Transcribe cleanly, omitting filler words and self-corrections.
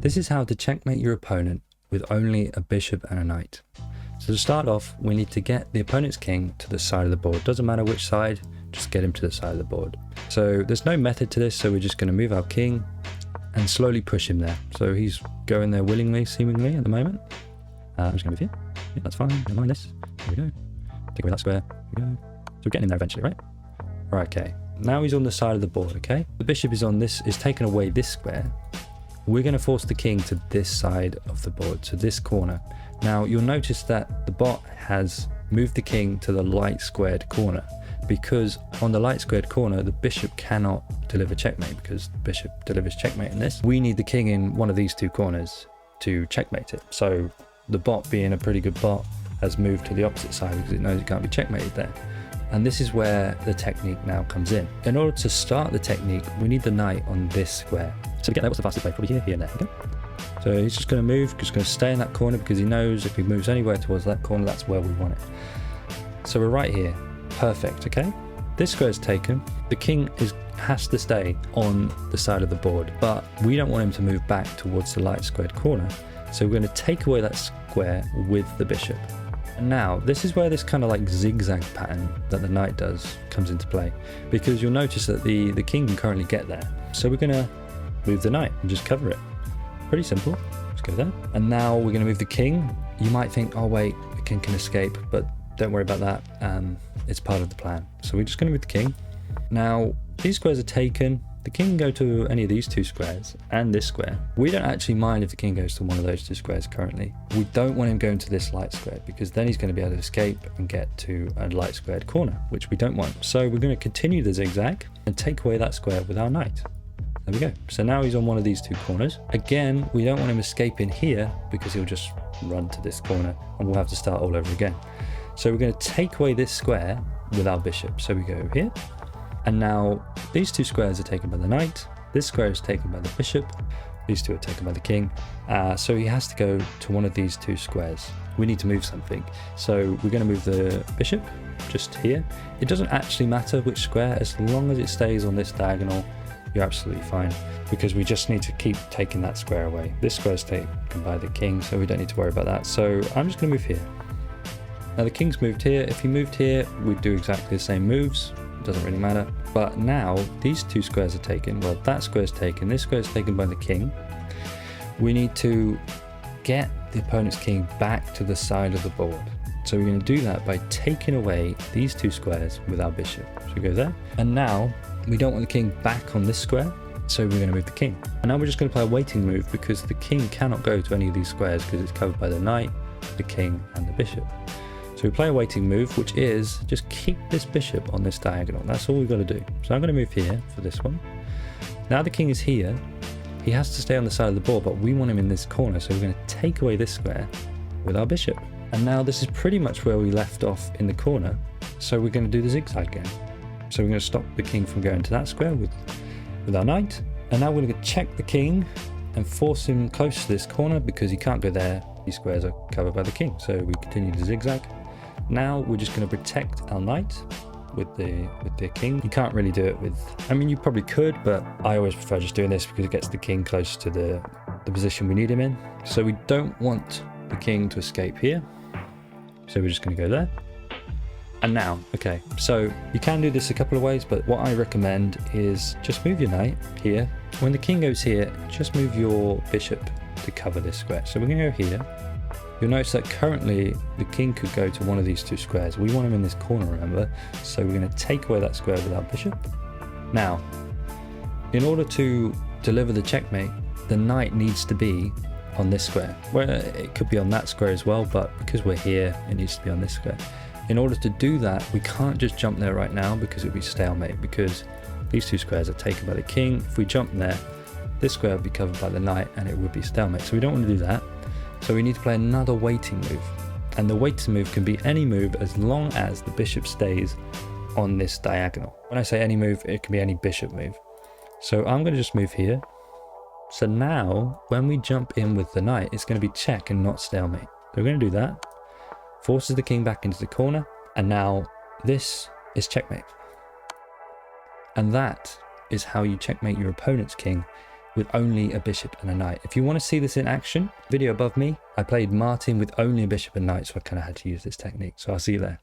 This is how to checkmate your opponent with only a bishop and a knight. So to start off, we need to get the opponent's king to the side of the board. Doesn't matter which side, just get him to the side of the board. So there's no method to this, so we're just going to move our king and slowly push him there. So he's going there willingly, seemingly, at the moment. I'm just going to move here. Yeah, that's fine. Never mind this. There we go. Take away that square. There we go. So we're getting in there eventually, right? Right, okay. Now he's on the side of the board, okay? The bishop is on this, is taking away this square. We're going to force the king to this side of the board, to this corner. Now, you'll notice that the bot has moved the king to the light squared corner, because on the light squared corner, the bishop cannot deliver checkmate, because the bishop delivers checkmate in this. We need the king in one of these two corners to checkmate it. So the bot, being a pretty good bot, has moved to the opposite side because it knows it can't be checkmated there. And this is where the technique now comes in. In order to start the technique, we need the knight on this square. So to get there, what's the fastest way? Probably here, here and there. Okay? So he's just going to move, just going to stay in that corner because he knows if he moves anywhere towards that corner, that's where we want it. So we're right here. Perfect, okay? This square is taken. The king has to stay on the side of the board, but we don't want him to move back towards the light squared corner. So we're going to take away that square with the bishop. And now, this is where this kind of like zigzag pattern that the knight does comes into play, because you'll notice that the king can currently get there. So we're going to move the knight and just cover it. Pretty simple. Let's go there. And now we're going to move the king. You might think, oh wait, the king can escape, but don't worry about that. It's part of the plan. So we're just going to move the king. Now, these squares are taken. The king can go to any of these two squares and this square. We don't actually mind if the king goes to one of those two squares currently. We don't want him going to this light square, because then he's going to be able to escape and get to a light squared corner, which we don't want. So we're going to continue the zigzag and take away that square with our knight. There we go. So now he's on one of these two corners. Again, we don't want him escaping here because he'll just run to this corner and we'll have to start all over again. So we're going to take away this square with our bishop. So we go here. And now these two squares are taken by the knight. This square is taken by the bishop. These two are taken by the king. So he has to go to one of these two squares. We need to move something. So we're going to move the bishop just here. It doesn't actually matter which square, as long as it stays on this diagonal, you're absolutely fine, because we just need to keep taking that square away. This square is taken by the king, so we don't need to worry about that. So I'm just going to move here. Now the king's moved here. If he moved here, we'd do exactly the same moves. It doesn't really matter. But now these two squares are taken. Well, that square is taken. This square is taken by the king. We need to get the opponent's king back to the side of the board. So we're going to do that by taking away these two squares with our bishop. So we go there. And now we don't want the king back on this square, so we're going to move the king. And now we're just going to play a waiting move, because the king cannot go to any of these squares because it's covered by the knight, the king, and the bishop. So we play a waiting move, which is just keep this bishop on this diagonal. That's all we've got to do. So I'm going to move here for this one. Now the king is here. He has to stay on the side of the board, but we want him in this corner, so we're going to take away this square with our bishop. And now this is pretty much where we left off in the corner, so we're going to do the zigzag again. So we're going to stop the king from going to that square with our knight. And now we're going to check the king and force him close to this corner, because he can't go there. These squares are covered by the king. So we continue to zigzag. Now we're just going to protect our knight with the king. You can't really do it with, I mean, you probably could, but I always prefer just doing this because it gets the king close to the position we need him in. So we don't want the king to escape here. So we're just going to go there. And now, okay, so you can do this a couple of ways, but what I recommend is just move your knight here. When the king goes here, just move your bishop to cover this square. So we're going to go here. You'll notice that currently the king could go to one of these two squares. We want him in this corner, remember? So we're going to take away that square with our bishop. Now, in order to deliver the checkmate, the knight needs to be on this square. Well, it could be on that square as well, but because we're here, it needs to be on this square. In order to do that, we can't just jump there right now, because it would be stalemate, because these two squares are taken by the king. If we jump there, this square would be covered by the knight and it would be stalemate. So we don't want to do that. So we need to play another waiting move. And the waiting move can be any move as long as the bishop stays on this diagonal. When I say any move, it can be any bishop move. So I'm going to just move here. So now when we jump in with the knight, it's going to be check and not stalemate. So we're going to do that. Forces the king back into the corner, and now this is checkmate. And that is how you checkmate your opponent's king with only a bishop and a knight. If you want to see this in action, video above me, I played Martin with only a bishop and knight, so I kind of had to use this technique. So I'll see you there.